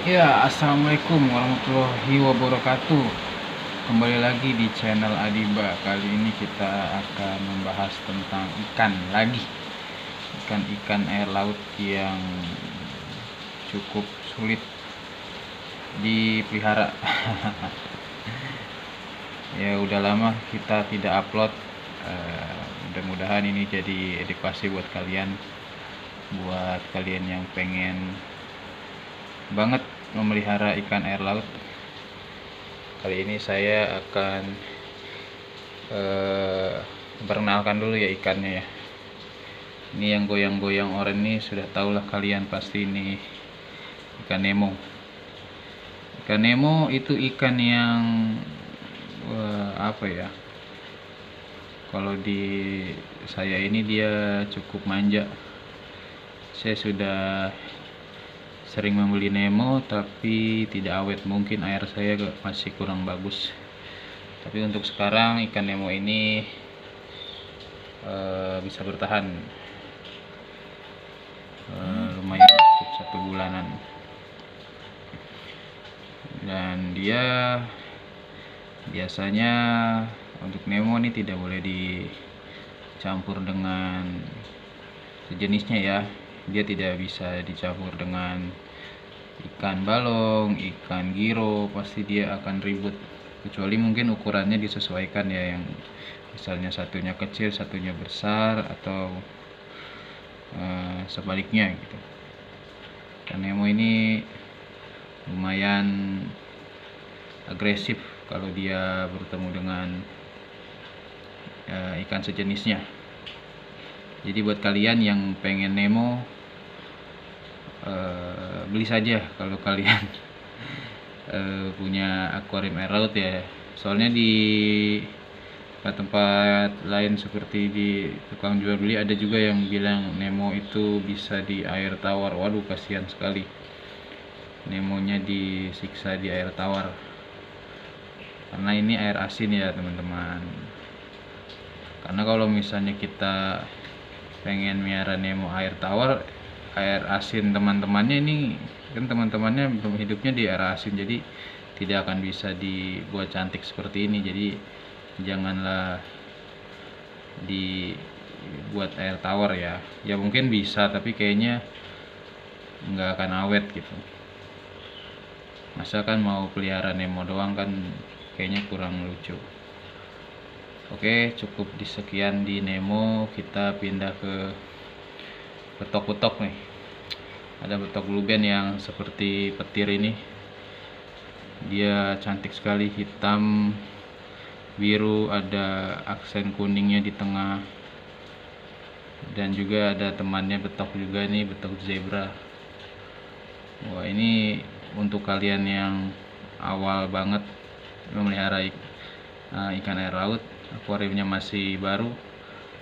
Ya, assalamualaikum warahmatullahi wabarakatuh. Kembali lagi di channel Adiba. Kali ini kita akan membahas tentang ikan lagi. Ikan-ikan air laut yang cukup sulit dipelihara. Ya, udah lama kita tidak upload. Mudah-mudahan ini jadi edukasi buat kalian yang pengen banget memelihara ikan air laut. Kali ini saya akan perkenalkan dulu ya ikannya ya. Ini yang goyang-goyang oranye ini sudah tahulah kalian pasti, ini ikan Nemo. Ikan Nemo itu ikan yang apa ya? Kalau di saya ini dia cukup manja. Saya sudah sering membeli Nemo tapi tidak awet, mungkin air saya masih kurang bagus. Tapi untuk sekarang ikan Nemo ini bisa bertahan lumayan cukup 1 bulanan, dan dia biasanya untuk Nemo ini tidak boleh dicampur dengan sejenisnya ya. Dia tidak bisa dicampur dengan ikan balong, ikan giro, pasti dia akan ribut. Kecuali mungkin ukurannya disesuaikan ya, yang misalnya satunya kecil satunya besar, atau sebaliknya gitu. Ikan Nemo ini lumayan agresif kalau dia bertemu dengan ikan sejenisnya. Jadi buat kalian yang pengen Nemo, beli saja kalau kalian punya akuarium air laut ya. Soalnya di tempat lain seperti di tukang jual beli ada juga yang bilang Nemo itu bisa di air tawar. Waduh, kasihan sekali, Nemonya disiksa di air tawar, karena ini air asin ya teman-teman. Karena kalau misalnya kita pengen miara Nemo air tawar, air asin teman-temannya ini kan teman-temannya hidupnya di air asin, jadi tidak akan bisa dibuat cantik seperti ini. Jadi janganlah dibuat air tawar ya. Ya mungkin bisa, tapi kayaknya nggak akan awet gitu. Masa kan mau pelihara Nemo doang, kan kayaknya kurang lucu. Oke, cukup disekian di Nemo. Kita pindah ke betok-betok nih. Ada betok blueband yang seperti petir ini. Dia cantik sekali, hitam biru, ada aksen kuningnya di tengah. Dan juga ada temannya betok juga nih, betok zebra. Wah, ini untuk kalian yang awal banget memelihara ikan air laut, akuariumnya masih baru,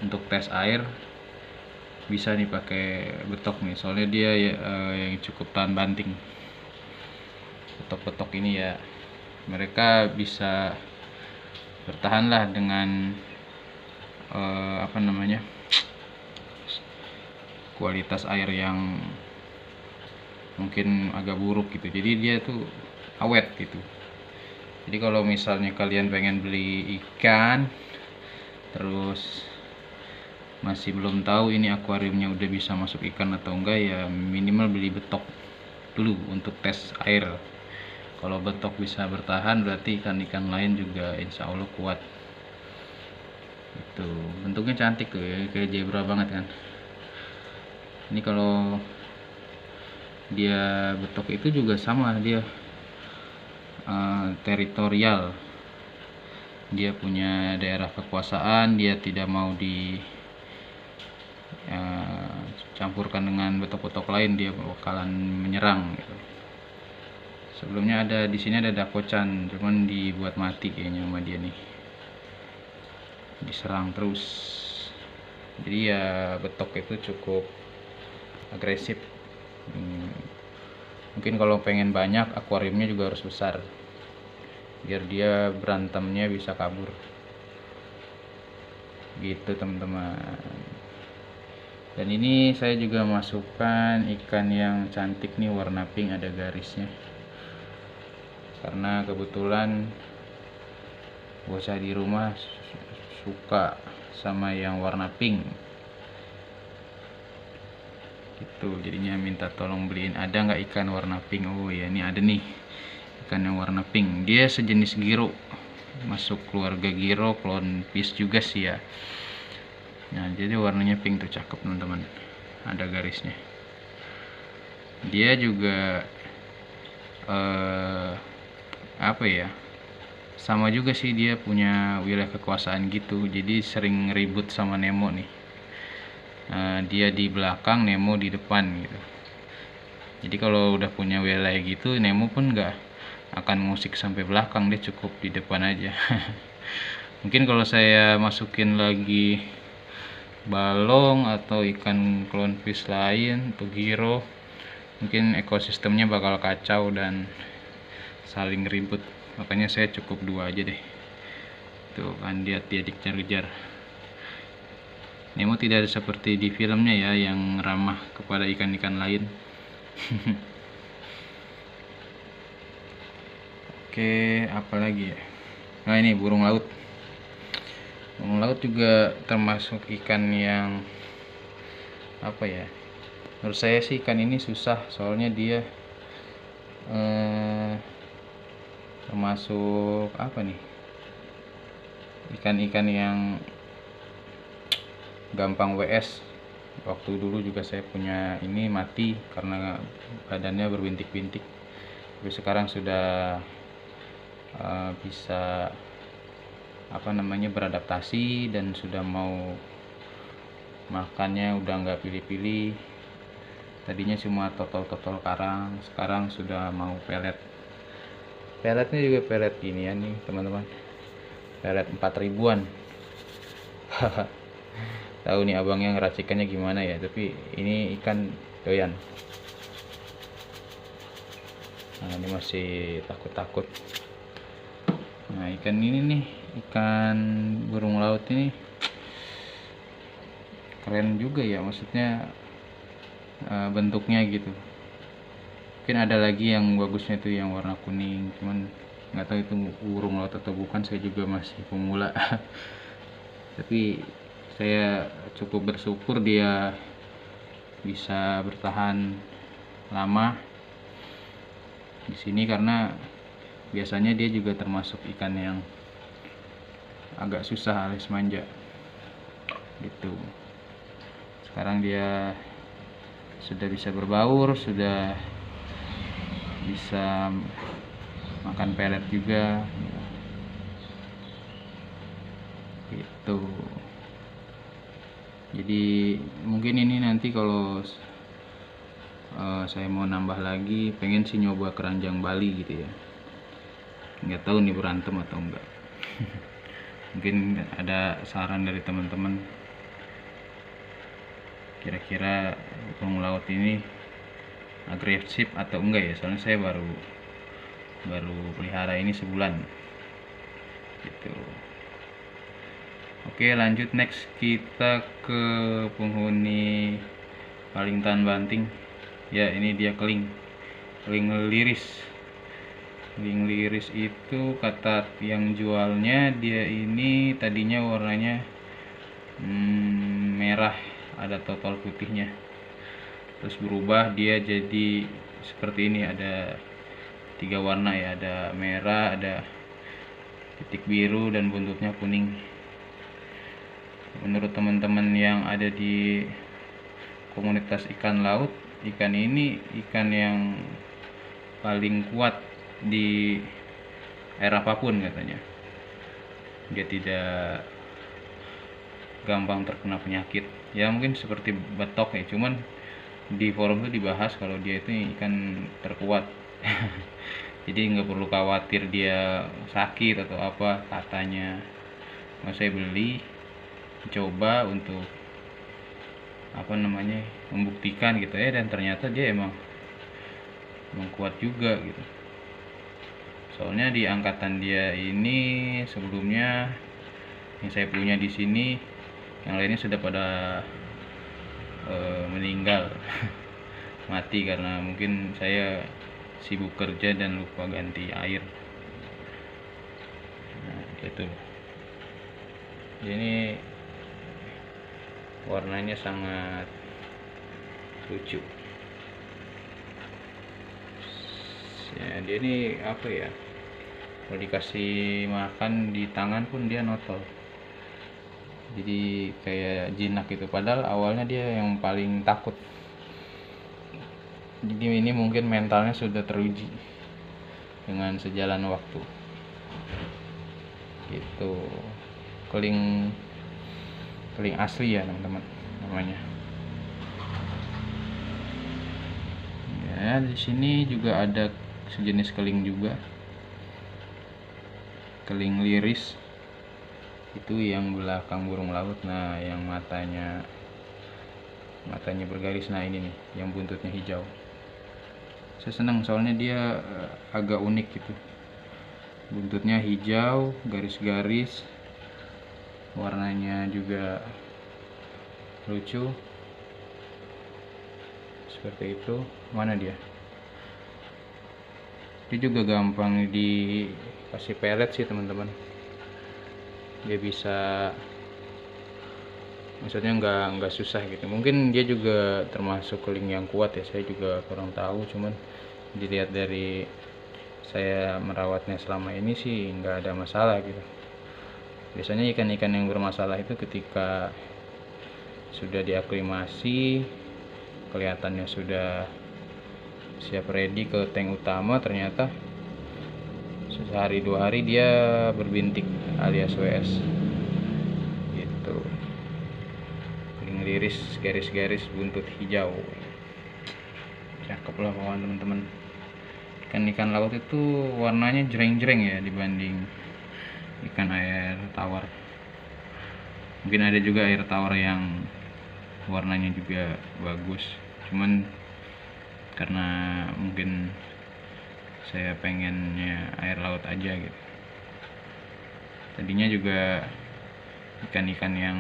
untuk tes air bisa nih pakai betok nih. Soalnya dia yang cukup tahan banting. Betok-betok ini ya, mereka bisa bertahan lah dengan kualitas air yang mungkin agak buruk gitu. Jadi dia tuh awet gitu. Jadi kalau misalnya kalian pengen beli ikan terus masih belum tahu ini akuariumnya udah bisa masuk ikan atau enggak, ya minimal beli betok dulu untuk tes air. Kalau betok bisa bertahan, berarti ikan-ikan lain juga insya Allah kuat. Itu bentuknya cantik tuh ya, kayak zebra banget kan. Ini kalau dia betok itu juga sama, dia teritorial. Dia punya daerah kekuasaan, dia tidak mau campurkan dengan betok-betok lain, dia bakalan menyerang gitu. Sebelumnya ada di sini ada dakocan, cuman dibuat mati kayaknya sama dia nih, diserang terus. Jadi ya betok itu cukup agresif. Mungkin kalau pengen banyak, akuariumnya juga harus besar biar dia berantemnya bisa kabur gitu teman-teman. Dan ini saya juga masukkan ikan yang cantik nih, warna pink, ada garisnya. karena kebetulan bocah di rumah suka sama yang warna pink gitu, jadinya minta tolong beliin, ada nggak ikan warna pink. Oh ya, ini ada nih ikan yang warna pink, dia sejenis giro, masuk keluarga giro, clownfish juga sih ya. Nah, jadi warnanya pink tuh, cakep teman-teman, ada garisnya. Dia juga apa ya, sama juga sih, dia punya wilayah kekuasaan gitu, jadi sering ribut sama Nemo nih. Dia di belakang, Nemo di depan gitu. Jadi kalau udah punya wilayah gitu, Nemo pun nggak akan ngusik sampai belakang, dia cukup di depan aja. Mungkin kalau saya masukin lagi balong atau ikan clownfish lain atau giro, mungkin ekosistemnya bakal kacau dan saling ribut. Makanya saya cukup 2 aja deh. Tuh kan, dia dikejar-kejar. Nemo tidak seperti di filmnya ya, yang ramah kepada ikan-ikan lain. Oke, apa lagi ya? Nah, ini burung laut. Burung laut juga termasuk ikan yang apa ya? Menurut saya sih ikan ini susah, soalnya dia termasuk apa nih? Ikan-ikan yang gampang WS. Waktu dulu juga saya punya ini mati karena badannya berbintik-bintik. Tapi sekarang sudah bisa apa namanya, beradaptasi dan sudah mau makannya udah nggak pilih-pilih. Tadinya cuma totol-totol karang, sekarang sudah mau pelet. Peletnya juga pelet gini ya nih teman-teman, pelet 4 ribuan. Tahu nih abangnya ngeracikannya gimana ya, tapi ini ikan doyan. Nah, ini masih takut-takut. Nah, ikan ini nih, ikan burung laut ini keren juga ya, maksudnya bentuknya gitu. Mungkin ada lagi yang bagusnya tuh yang warna kuning, cuman nggak tahu itu burung laut atau bukan, saya juga masih pemula. Tapi saya cukup bersyukur dia bisa bertahan lama di sini, karena biasanya dia juga termasuk ikan yang agak susah alias manja gitu. Sekarang dia sudah bisa berbaur, sudah bisa makan pelet juga gitu. Jadi mungkin ini nanti kalau saya mau nambah lagi, pengen sih nyoba keranjang Bali gitu ya. Nggak tahu nih berantem atau enggak. Mungkin ada saran dari teman-teman, kira-kira burung laut ini agresif atau enggak ya, soalnya saya baru pelihara ini sebulan gitu. Oke, lanjut, next kita ke penghuni paling tahan banting ya. Ini dia keling liris. Keling liris itu kata yang jualnya, dia ini tadinya warnanya merah, ada totol putihnya, terus berubah dia jadi seperti ini, ada 3 warna ya, ada merah, ada titik biru, dan buntutnya kuning. Menurut teman-teman yang ada di komunitas ikan laut, ikan ini ikan yang paling kuat di air apapun katanya. Dia tidak gampang terkena penyakit ya, mungkin seperti batok ya, cuman di forum itu dibahas kalau dia itu ikan terkuat. Jadi nggak perlu khawatir dia sakit atau apa katanya. Nah, saya beli coba untuk apa namanya, membuktikan gitu ya, dan ternyata dia emang kuat juga gitu. Soalnya di angkatan dia ini sebelumnya yang saya punya di sini, yang lainnya sudah pada meninggal. Mati karena mungkin saya sibuk kerja dan lupa ganti air. Nah gitu. Ini warnanya sangat lucu ya. Dia ini apa ya, kalau dikasih makan di tangan pun dia notol, jadi kayak jinak gitu, padahal awalnya dia yang paling takut. Jadi ini mungkin mentalnya sudah teruji dengan sejalan waktu gitu. Keling asli ya teman-teman namanya. Ya, di sini juga ada sejenis keling juga, keling liris itu yang belakang burung laut. Nah yang matanya bergaris, nah ini nih yang buntutnya hijau. Saya senang soalnya dia agak unik gitu, buntutnya hijau, garis-garis, warnanya juga lucu seperti itu. Mana dia juga gampang dikasih pelet sih teman-teman. Dia bisa, maksudnya nggak susah gitu. Mungkin dia juga termasuk keling yang kuat ya, saya juga kurang tahu, cuman dilihat dari saya merawatnya selama ini sih nggak ada masalah gitu. Biasanya ikan-ikan yang bermasalah itu ketika sudah diaklimasi, kelihatannya sudah siap ready ke tank utama, ternyata sehari 2 hari dia berbintik alias WS gitu. Keling liris, garis-garis, buntut hijau, cakep lah kawan teman-teman. Ikan laut itu warnanya jreng-jreng ya dibanding ikan air tawar. Mungkin ada juga air tawar yang warnanya juga bagus, cuman karena mungkin saya pengennya air laut aja gitu. Tadinya juga ikan-ikan yang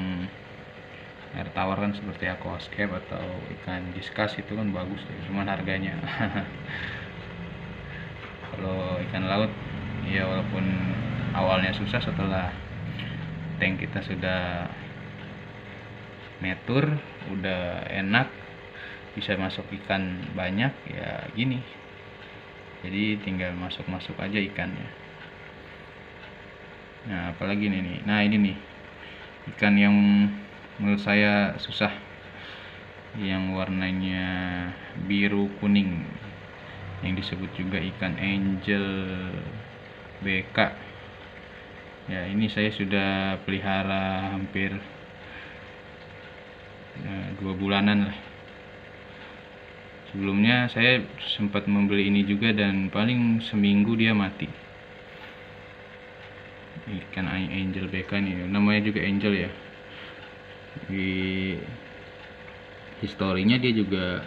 air tawar kan seperti aquascape atau ikan diskus itu kan bagus deh, cuman harganya kalau ikan laut ya walaupun awalnya susah, setelah tank kita sudah metur, udah enak, bisa masuk ikan banyak ya gini, jadi tinggal masuk aja ikannya. Nah apalagi nih, nah ini nih ikan yang menurut saya susah, yang warnanya biru kuning, yang disebut juga ikan angel BK ya. Ini saya sudah pelihara hampir 2 bulanan lah. Sebelumnya saya sempat membeli ini juga dan paling seminggu dia mati. Ikan angel BK nih, namanya juga angel ya. Di historinya dia juga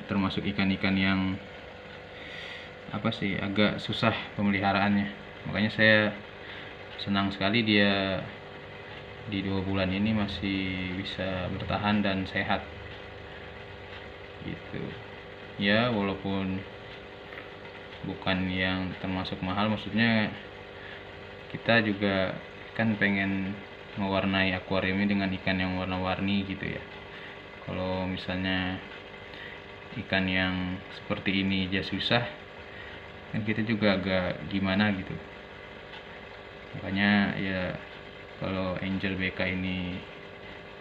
termasuk ikan-ikan yang apa sih, agak susah pemeliharaannya. Makanya saya senang sekali dia di 2 bulan ini masih bisa bertahan dan sehat gitu ya. Walaupun bukan yang termasuk mahal, maksudnya kita juga kan pengen mewarnai akuarium ini dengan ikan yang warna-warni gitu ya. Kalau misalnya ikan yang seperti ini aja susah, kan kita juga agak gimana gitu. Makanya ya kalau angel BK ini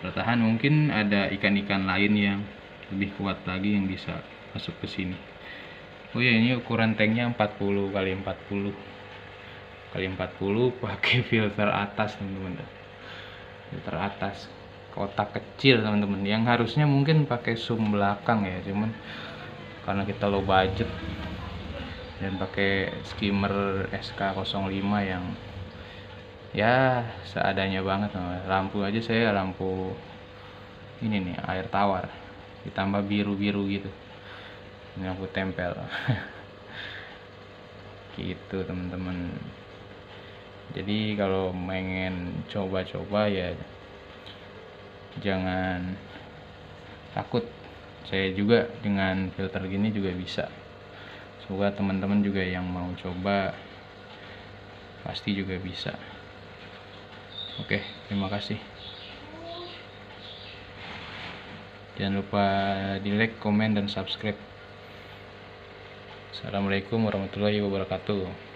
bertahan, mungkin ada ikan-ikan lain yang lebih kuat lagi yang bisa masuk ke sini. Oh ya, ini ukuran tanknya 40 x 40 x 40 pakai filter atas teman-teman. Filter atas kotak kecil teman-teman, yang harusnya mungkin pakai zoom belakang ya, cuman karena kita low budget dan pakai skimmer SK05 yang ya seadanya banget. Lampu aja saya lampu ini nih air tawar ditambah biru-biru gitu, ini lampu tempel gitu teman-teman. Jadi kalau pengen coba-coba ya jangan takut saya juga dengan filter gini juga bisa. Semoga teman-teman juga yang mau coba pasti juga bisa. Oke, terima kasih. Jangan lupa di like, komen, dan subscribe. Assalamualaikum warahmatullahi wabarakatuh.